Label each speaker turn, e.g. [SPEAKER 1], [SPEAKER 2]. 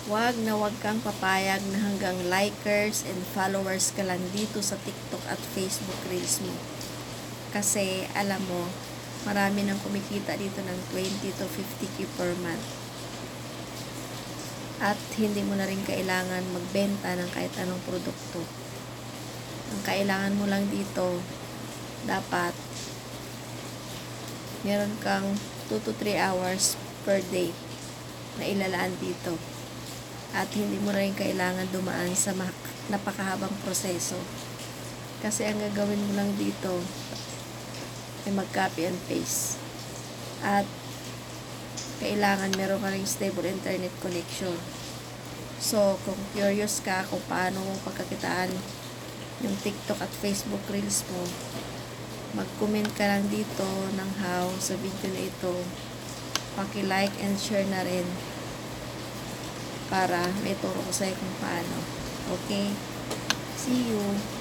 [SPEAKER 1] Wag kang papayag na hanggang likers and followers ka lang dito sa TikTok at Facebook Reels mo. Kasi, alam mo, marami nang kumikita dito ng 20 to 50k per month. At hindi mo na rin kailangan magbenta ng kahit anong produkto. Ang kailangan mo lang dito, dapat meron kang 2 to 3 hours per day na ilalaan dito. At hindi mo rin kailangan dumaan sa napakahabang proseso. Kasi ang gagawin mo lang dito ay mag-copy and paste. At kailangan meron ka ring stable internet connection. So, kung curious ka kung paano mo pagkakitaan yung TikTok at Facebook Reels mo, mag-comment ka lang dito ng how sa video na ito. Paki-like and share na rin para may turo ko sa'yo kung paano. Okay? See you!